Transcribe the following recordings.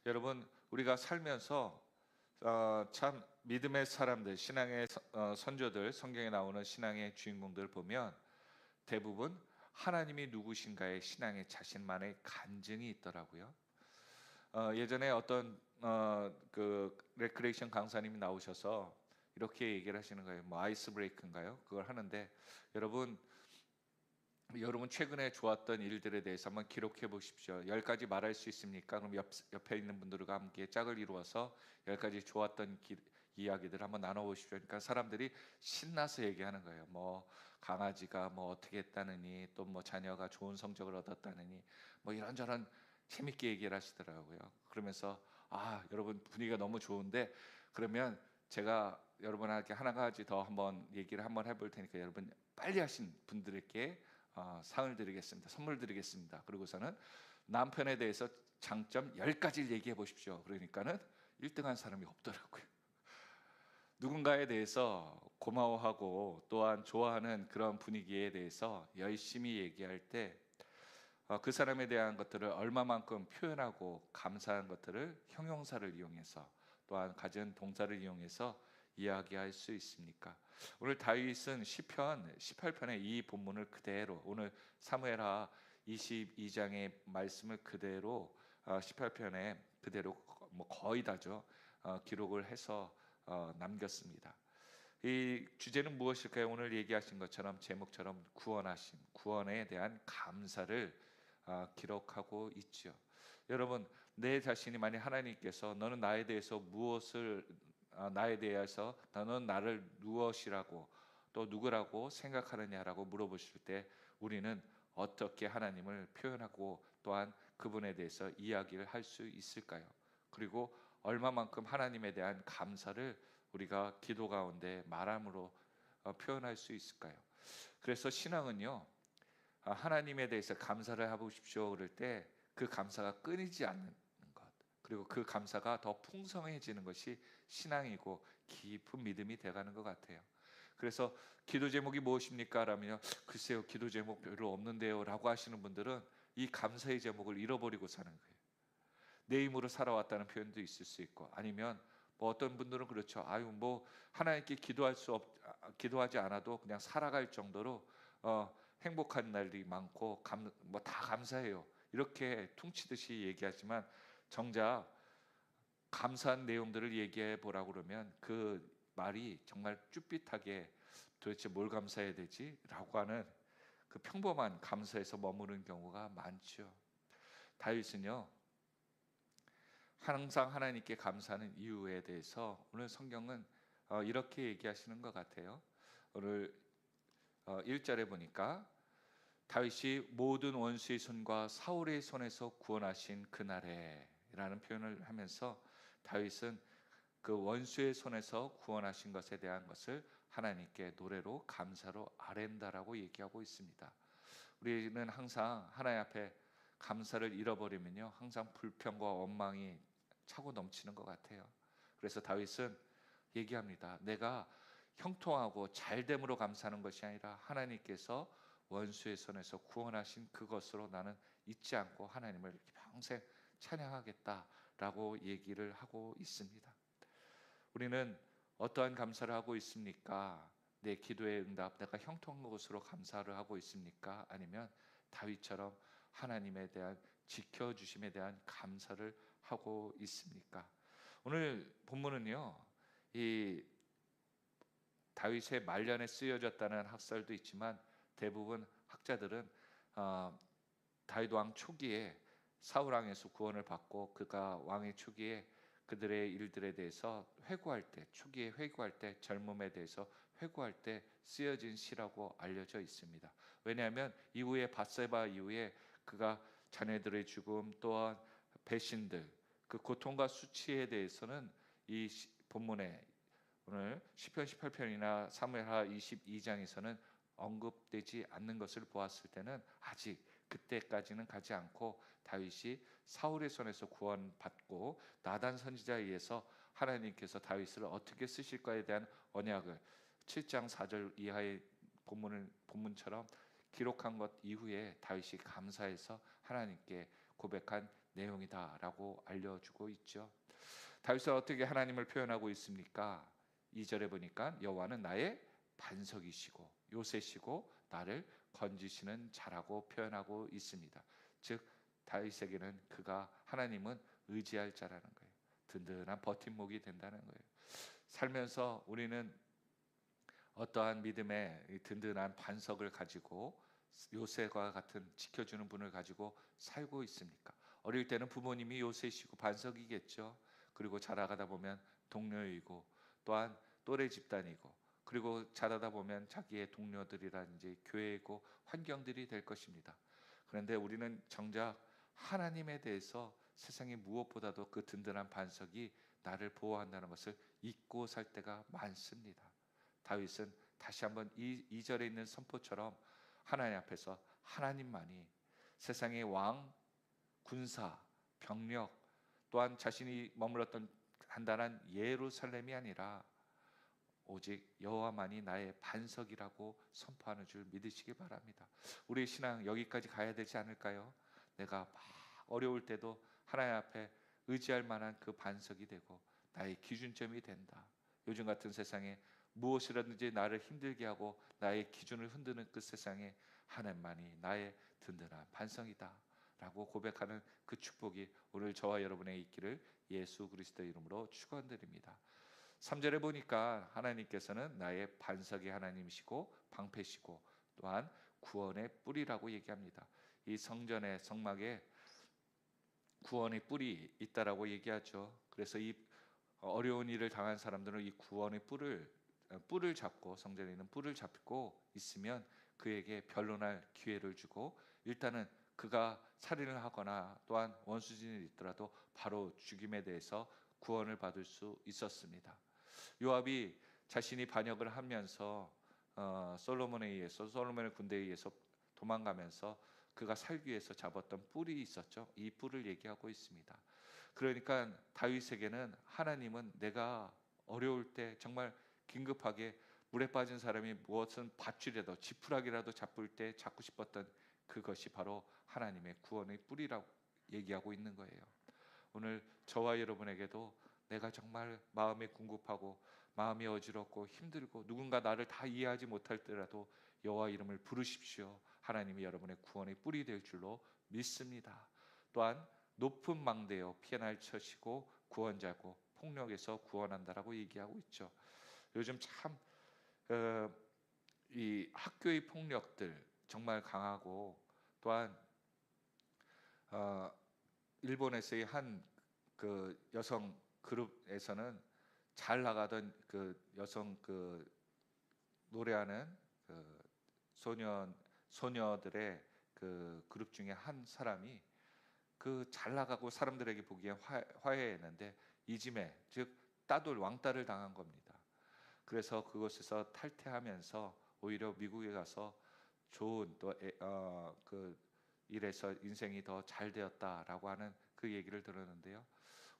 여러분, 우리가 살면서 참 믿음의 사람들, 신앙의 선조들, 성경에 나오는 신앙의 주인공들 보면 대부분 하나님이 누구신가의 신앙의 자신만의 간증이 있더라고요. 예전에 어떤 그 레크레이션 강사님이 나오셔서 이렇게 얘기를 하시는 거예요. 뭐 아이스 브레이크인가요? 그걸 하는데 여러분 여러분 최근에 좋았던 일들에 대해서 한번 기록해 보십시오. 10 가지 말할 수 있습니까? 그럼 옆에 있는 분들과 함께 짝을 이루어서 10 가지 좋았던 이야기들을 한번 나눠 보십시오. 그러니까 사람들이 신나서 얘기하는 거예요. 뭐 강아지가 뭐 어떻게 했다느니, 또 뭐 자녀가 좋은 성적을 얻었다느니, 뭐 이런저런 재밌게 얘기를 하시더라고요. 그러면서 여러분 분위기가 너무 좋은데, 그러면 제가 여러분한테 하나 가지 더 한번 얘기를 한번 해볼 테니까 여러분 빨리 하신 분들께 상을 드리겠습니다. 선물 드리겠습니다. 그리고서는 남편에 대해서 장점 10가지를 얘기해 보십시오. 그러니까는 1등한 사람이 없더라고요. 누군가에 대해서 고마워하고 또한 좋아하는 그런 분위기에 대해서 열심히 얘기할 때 그 사람에 대한 것들을 얼마만큼 표현하고 감사한 것들을 형용사를 이용해서 또한 가진 동사를 이용해서 이야기할 수 있습니까? 오늘 다윗은 시편 18편의 이 본문을 그대로, 오늘 사무엘하 22장의 말씀을 그대로 18편에 그대로 뭐 거의 다죠, 기록을 해서 남겼습니다. 이 주제는 무엇일까요? 오늘 얘기하신 것처럼 제목처럼 구원하심, 구원에 대한 감사를 기록하고 있죠. 여러분, 내 자신이 만약 하나님께서 너는 나에 대해서 무엇을 나에 대해서 너는 나를 무엇이라고 또 누구라고 생각하느냐라고 물어보실 때 우리는 어떻게 하나님을 표현하고 또한 그분에 대해서 이야기를 할 수 있을까요? 그리고 얼마만큼 하나님에 대한 감사를 우리가 기도 가운데 말함으로 표현할 수 있을까요? 그래서 신앙은요, 하나님에 대해서 감사를 해보십시오 그럴 때 그 감사가 끊이지 않는 것, 그리고 그 감사가 더 풍성해지는 것이 신앙이고 깊은 믿음이 돼가는 것 같아요. 그래서 기도 제목이 무엇입니까? 라면요, 글쎄요 기도 제목 별로 없는데요 라고 하시는 분들은 이 감사의 제목을 잃어버리고 사는 거예요. 내 힘으로 살아왔다는 표현도 있을 수 있고, 아니면 뭐 어떤 분들은 그렇죠. 뭐 하나님께 기도하지 않아도 그냥 살아갈 정도로 행복한 날이 많고 뭐 다 감사해요. 이렇게 퉁치듯이 얘기하지만 정작 감사한 내용들을 얘기해 보라고 그러면 그 말이 정말 쭈삣하게 도대체 뭘 감사해야 되지라고 하는 그 평범한 감사에서 머무는 경우가 많죠. 다윗은요, 항상 하나님께 감사하는 이유에 대해서 오늘 성경은 이렇게 얘기하시는 것 같아요. 오늘 1절에 보니까 다윗이 모든 원수의 손과 사울의 손에서 구원하신 그날에 라는 표현을 하면서 다윗은 그 원수의 손에서 구원하신 것에 대한 것을 하나님께 노래로 감사로 아랜다라고 얘기하고 있습니다. 우리는 항상 하나님 앞에 감사를 잃어버리면요, 항상 불평과 원망이 차고 넘치는 것 같아요. 그래서 다윗은 얘기합니다. 내가 형통하고 잘됨으로 감사하는 것이 아니라 하나님께서 원수의 손에서 구원하신 그것으로 나는 잊지 않고 하나님을 평생 찬양하겠다라고 얘기를 하고 있습니다. 우리는 어떠한 감사를 하고 있습니까? 내 기도의 응답, 내가 형통한 것으로 감사를 하고 있습니까? 아니면 다윗처럼 하나님에 대한 지켜주심에 대한 감사를 하고 있습니까? 오늘 본문은요, 이 다윗의 말년에 쓰여졌다는 학설도 있지만 대부분 학자들은 다윗 왕 초기에 사울 왕에서 구원을 받고 그가 왕의 초기에 그들의 일들에 대해서 회고할 때, 초기에 회고할 때, 젊음에 대해서 회고할 때 쓰여진 시라고 알려져 있습니다. 왜냐하면 이후에 밧세바 이후에 그가 자녀들의 죽음 또한 배신들, 그 고통과 수치에 대해서는 이 본문에 오늘 시편 18편이나 사무엘하 22장에서는 언급되지 않는 것을 보았을 때는 아직 그때까지는 가지 않고 다윗이 사울의 손에서 구원받고 나단 선지자에 의해서 하나님께서 다윗을 어떻게 쓰실까에 대한 언약을 7장 4절 이하의 본문처럼 기록한 것 이후에 다윗이 감사해서 하나님께 고백한 내용이다라고 알려주고 있죠. 다윗은 어떻게 하나님을 표현하고 있습니까? 2절에 보니까 여호와는 나의 반석이시고 요새시고 나를 건지시는 자라고 표현하고 있습니다. 즉 다윗에게는 그가 하나님은 의지할 자라는 거예요. 든든한 버팀목이 된다는 거예요. 살면서 우리는 어떠한 믿음의 든든한 반석을 가지고 요새와 같은 지켜주는 분을 가지고 살고 있습니까? 어릴 때는 부모님이 요새시고 반석이겠죠. 그리고 자라가다 보면 동료이고 또한 또래 집단이고 그리고 자라다 보면 자기의 동료들이라든지 교회이고 환경들이 될 것입니다. 그런데 우리는 정작 하나님에 대해서 세상의 무엇보다도 그 든든한 반석이 나를 보호한다는 것을 잊고 살 때가 많습니다. 다윗은 다시 한번 이 2절에 있는 선포처럼 하나님 앞에서 하나님만이 세상의 왕, 군사, 병력 또한 자신이 머물렀던 단단한 예루살렘이 아니라 오직 여호와만이 나의 반석이라고 선포하는 줄 믿으시기 바랍니다. 우리의 신앙 여기까지 가야 되지 않을까요? 내가 막 어려울 때도 하나님 앞에 의지할 만한 그 반석이 되고 나의 기준점이 된다. 요즘 같은 세상에 무엇이라든지 나를 힘들게 하고 나의 기준을 흔드는 그 세상에 하나님만이 나의 든든한 반석이다 라고 고백하는 그 축복이 오늘 저와 여러분의 있기를 예수 그리스도의 이름으로 축원드립니다. 3절에 보니까 하나님께서는 나의 반석의 하나님이시고 방패시고 또한 구원의 뿌리라고 얘기합니다. 이 성전의 성막에 구원의 뿔이 있다라고 얘기하죠. 그래서 이 어려운 일을 당한 사람들은 이 구원의 뿔을 잡고 성전에 있는 뿔을 잡고 있으면 그에게 변론할 기회를 주고 일단은 그가 살인을 하거나 또한 원수진이 있더라도 바로 죽임에 대해서 구원을 받을 수 있었습니다. 요압이 자신이 반역을 하면서 솔로몬의 군대에 의해서 도망가면서 그가 살기 위해서 잡았던 뿔이 있었죠. 이 뿔을 얘기하고 있습니다. 그러니까 다윗에게는 하나님은 내가 어려울 때 정말 긴급하게 물에 빠진 사람이 무엇은 밧줄이라도 지푸라기라도 잡을 때 잡고 싶었던 그것이 바로 하나님의 구원의 뿔이라고 얘기하고 있는 거예요. 오늘 저와 여러분에게도 내가 정말 마음이 궁급하고 마음이 어지럽고 힘들고 누군가 나를 다 이해하지 못할 때라도 여호와 이름을 부르십시오. 하나님이 여러분의 구원의 뿔이 될 줄로 믿습니다. 또한 높은 망대여 피해날 처시고 구원자고 폭력에서 구원한다라고 얘기하고 있죠. 요즘 참 이 학교의 폭력들 정말 강하고 또한 일본에서의 한 그 여성 그룹에서는 잘 나가던 그 여성 그 노래하는 그 소녀들의 그 그룹 중에 한 사람이 그 잘 나가고 사람들에게 보기엔 화해했는데 이짐에 즉 따돌 왕따를 당한 겁니다. 그래서 그곳에서 탈퇴하면서 오히려 미국에 가서 좋은 그 일에서 인생이 더 잘 되었다라고 하는 그 얘기를 들었는데요.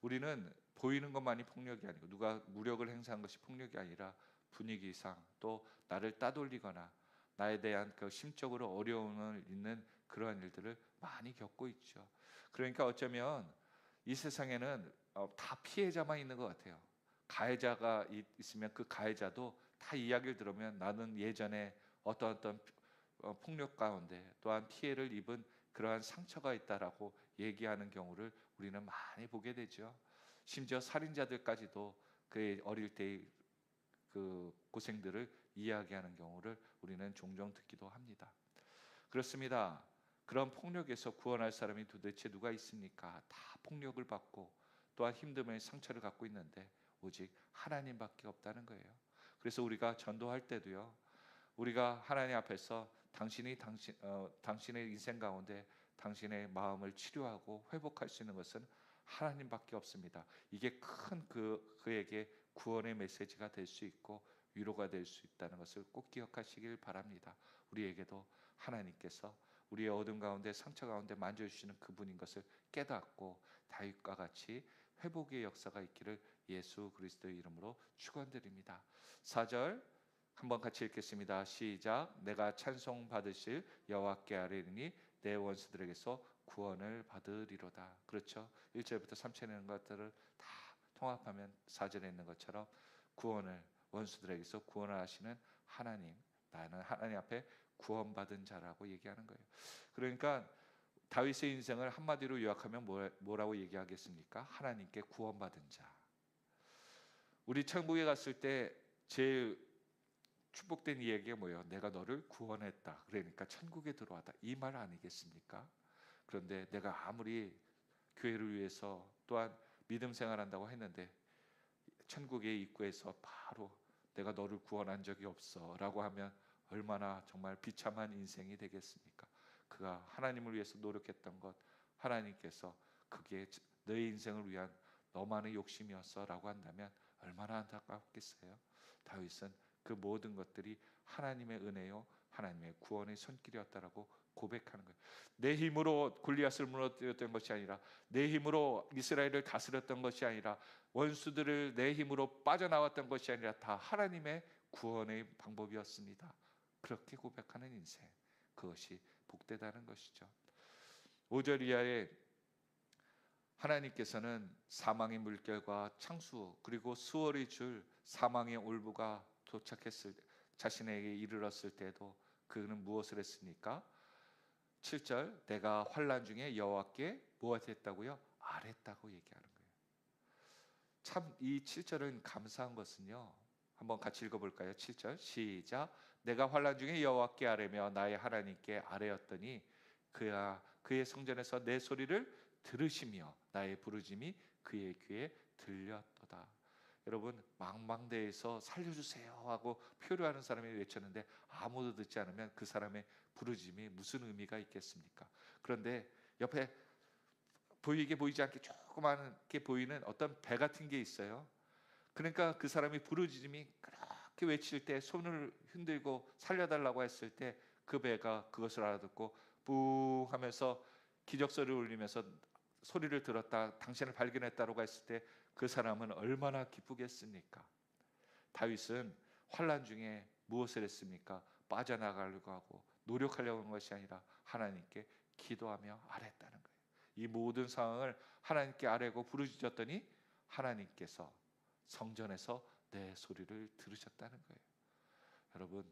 우리는 보이는 것만이 폭력이 아니고 누가 무력을 행사한 것이 폭력이 아니라 분위기상 또 나를 따돌리거나 나에 대한 그 심적으로 어려움을 있는 그러한 일들을 많이 겪고 있죠. 그러니까 어쩌면 이 세상에는 다 피해자만 있는 것 같아요. 가해자가 있으면 그 가해자도 다 이야기를 들으면 나는 예전에 어떤 폭력 가운데 또한 피해를 입은 그러한 상처가 있다라고 얘기하는 경우를 우리는 많이 보게 되죠. 심지어 살인자들까지도 그의 어릴 때의 그 고생들을 이야기하는 경우를 우리는 종종 듣기도 합니다. 그렇습니다. 그런 폭력에서 구원할 사람이 도대체 누가 있습니까? 다 폭력을 받고 또한 힘듦의 상처를 갖고 있는데 오직 하나님밖에 없다는 거예요. 그래서 우리가 전도할 때도요. 우리가 하나님 앞에서 당신의 인생 가운데 당신의 마음을 치료하고 회복할 수 있는 것은 하나님밖에 없습니다. 이게 큰 그에게 구원의 메시지가 될 수 있고 위로가 될 수 있다는 것을 꼭 기억하시길 바랍니다. 우리에게도 하나님께서 우리의 어둠 가운데 상처 가운데 만져주시는 그분인 것을 깨닫고 다윗과 같이 회복의 역사가 있기를 예수 그리스도의 이름으로 축원드립니다. 4절 한번 같이 읽겠습니다. 시작. 내가 찬송 받으실 여호와께 아뢰리니 내 원수들에게서 구원을 받으리로다. 그렇죠? 1절부터 3절에 있는 것들을 다 통합하면 4절에 있는 것처럼 구원을, 원수들에게서 구원을 하시는 하나님, 나는 하나님 앞에 구원받은 자라고 얘기하는 거예요. 그러니까 다윗의 인생을 한마디로 요약하면 뭐라고 얘기하겠습니까? 하나님께 구원받은 자. 우리 천국에 갔을 때 제일 축복된 이야기가 뭐예요? 내가 너를 구원했다. 그러니까 천국에 들어왔다. 이 말 아니겠습니까? 그런데 내가 아무리 교회를 위해서 또한 믿음 생활한다고 했는데 천국의 입구에서 바로 내가 너를 구원한 적이 없어 라고 하면 얼마나 정말 비참한 인생이 되겠습니까? 그가 하나님을 위해서 노력했던 것, 하나님께서 그게 너의 인생을 위한 너만의 욕심이었어 라고 한다면 얼마나 안타깝겠어요. 다윗은 그 모든 것들이 하나님의 은혜요, 하나님의 구원의 손길이었다라고 고백하는 거예요. 내 힘으로 골리앗을 무너뜨렸던 것이 아니라, 내 힘으로 이스라엘을 다스렸던 것이 아니라, 원수들을 내 힘으로 빠져나왔던 것이 아니라 다 하나님의 구원의 방법이었습니다. 그렇게 고백하는 인생, 그것이 복되다는 것이죠. 5절 이하에 하나님께서는 사망의 물결과 창수 그리고 수월이 줄 사망의 올무가 도착했을 자신에게 이르렀을 때도 그는 무엇을 했습니까? 7절, 내가 환난 중에 여호와께 무엇했다고요? 아뢰었다고 얘기하는 거예요. 참 이 7절은 감사한 것은요, 한번 같이 읽어볼까요? 7절 시작. 내가 환난 중에 여호와께 아뢰며 나의 하나님께 아뢰었더니 그의 성전에서 내 소리를 들으시며 나의 부르짐이 그의 귀에 들렸도다. 여러분, 망망대해에서 살려주세요 하고 표류하는 사람이 외쳤는데 아무도 듣지 않으면 그 사람의 부르짐이 무슨 의미가 있겠습니까? 그런데 옆에 보이지 않게 조그맣게 보이는 어떤 배 같은 게 있어요. 그러니까 그 사람이 부르짖음이 그렇게 외칠 때, 손을 흔들고 살려달라고 했을 때 그 배가 그것을 알아듣고 뿡 하면서 기적소리를 울리면서 소리를 들었다, 당신을 발견했다라고 했을 때 그 사람은 얼마나 기쁘겠습니까? 다윗은 환난 중에 무엇을 했습니까? 빠져나가려고 하고 노력하려고 한 것이 아니라 하나님께 기도하며 아뢰었다는 거예요. 이 모든 상황을 하나님께 아뢰고 부르짖었더니 하나님께서 성전에서 내 소리를 들으셨다는 거예요. 여러분,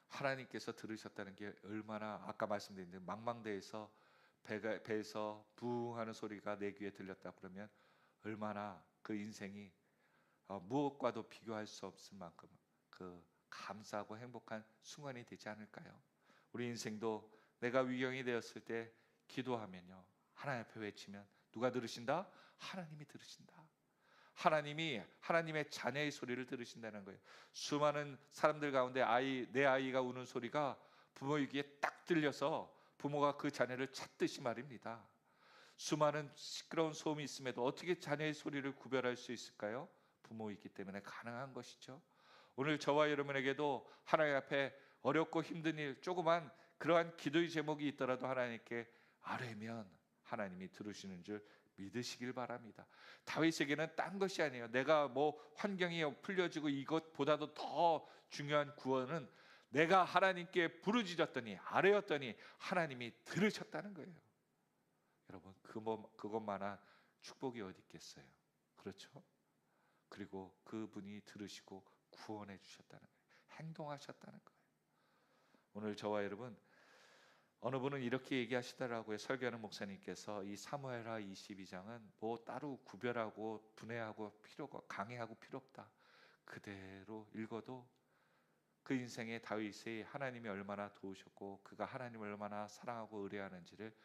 하나님께서 들으셨다는 게 얼마나, 아까 말씀드린 대로 망망대해에서 배에서 부흥하는 소리가 내 귀에 들렸다 그러면 얼마나 그 인생이 무엇과도 비교할 수 없을 만큼 그 감사하고 행복한 순간이 되지 않을까요? 우리 인생도 내가 위경이 되었을 때 기도하면요, 하나님 앞에 외치면 누가 들으신다? 하나님이 들으신다. 하나님이 하나님의 자녀의 소리를 들으신다는 거예요. 수많은 사람들 가운데 내 아이가 우는 소리가 부모의 귀에 딱 들려서 부모가 그 자녀를 찾듯이 말입니다. 수많은 시끄러운 소음이 있음에도 어떻게 자녀의 소리를 구별할 수 있을까요? 부모이기 때문에 가능한 것이죠. 오늘 저와 여러분에게도 하나님 앞에 어렵고 힘든 일, 조그만 그러한 기도의 제목이 있더라도 하나님께 아뢰면 하나님이 들으시는 줄 믿으시길 바랍니다. 다윗에게는 딴 것이 아니에요. 내가 뭐 환경이 풀려지고 이것보다도 더 중요한 구원은 내가 하나님께 부르짖었더니 아뢰었더니 하나님이 들으셨다는 거예요. 여러분, 그것만한 축복이 어디 있겠어요? 그렇죠? 그리고 그분이 들으시고 구원해 주셨다는 거예요. 행동하셨다는 거예요. 오늘 저와 여러분, 어느 분은 이렇게 얘기하시더라고요. 설교하는 목사님께서 이 사무엘하 22장은 뭐 따로 구별하고 분해하고 강해하고 필요 없다. 그대로 읽어도 그 인생의 다윗이 하나님이 얼마나 도우셨고 그가 하나님을 얼마나 사랑하고 의뢰하는지를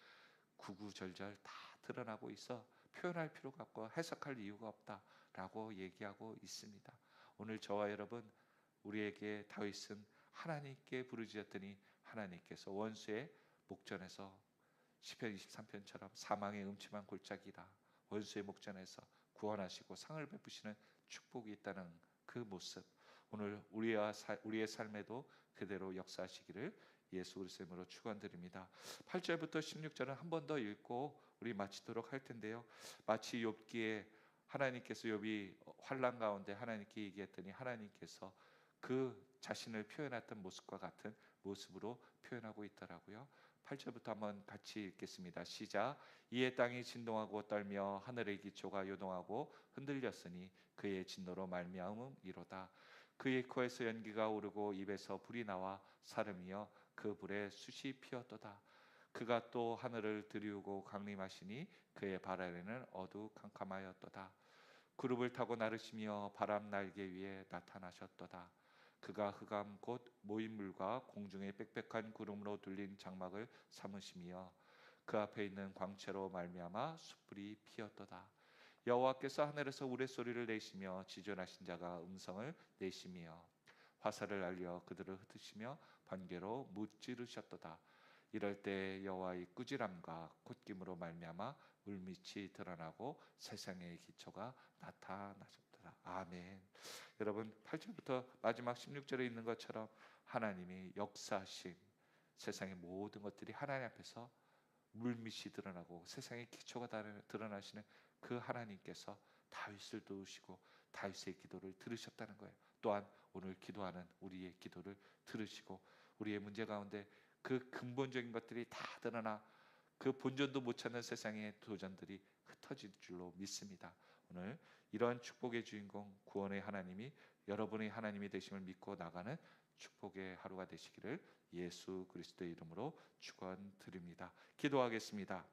구구절절 다 드러나고 있어 표현할 필요가 없고 해석할 이유가 없다라고 얘기하고 있습니다. 오늘 저와 여러분, 우리에게 다윗은 하나님께 부르짖었더니 하나님께서 원수의 목전에서 시편 23편처럼 사망의 음침한 골짜기라 원수의 목전에서 구원하시고 상을 베푸시는 축복이 있다는 그 모습, 오늘 우리의 삶에도 그대로 역사하시기를 예수 그리스도의 이름으로 축원드립니다. 8절부터 16절은 한 번 더 읽고 우리 마치도록 할 텐데요. 마치 욥기에 하나님께서 욥이 환난 가운데 하나님께 얘기했더니 하나님께서 그 자신을 표현했던 모습과 같은 모습으로 표현하고 있더라고요. 8절부터 한번 같이 읽겠습니다. 시작. 이에 땅이 진동하고 떨며 하늘의 기초가 요동하고 흔들렸으니 그의 진노로 말미암음이로다. 그의 코에서 연기가 오르고 입에서 불이 나와 사름이여 그 불에 숯이 피었도다. 그가 또 하늘을 들이우고 강림하시니 그의 발 아래는 어두컴컴하였도다. 구름을 타고 나르시며 바람 날개 위에 나타나셨도다. 그가 흑암 곧 모인 물과 공중의 빽빽한 구름으로 둘린 장막을 삼으시며 그 앞에 있는 광채로 말미암아 숯불이 피었도다. 여호와께서 하늘에서 우레소리를 내시며 지존하신 자가 음성을 내시며 화살을 알려 그들을 흩으시며 번개로 무찌르셨도다. 이럴 때 여호와의 꾸지람과 콧김으로 말미암아 물밑이 드러나고 세상의 기초가 나타나셨더라. 아멘. 여러분 8절부터 마지막 16절에 있는 것처럼 하나님이 역사하신 세상의 모든 것들이 하나님 앞에서 물밑이 드러나고 세상의 기초가 드러나시는 그 하나님께서 다윗을 도우시고 다윗의 기도를 들으셨다는 거예요. 또한 오늘 기도하는 우리의 기도를 들으시고 우리의 문제 가운데 그 근본적인 것들이 다 드러나 그 본전도 못 찾는 세상의 도전들이 흩어질 줄로 믿습니다. 오늘 이러한 축복의 주인공 구원의 하나님이 여러분의 하나님이 되심을 믿고 나가는 축복의 하루가 되시기를 예수 그리스도의 이름으로 축원드립니다. 기도하겠습니다.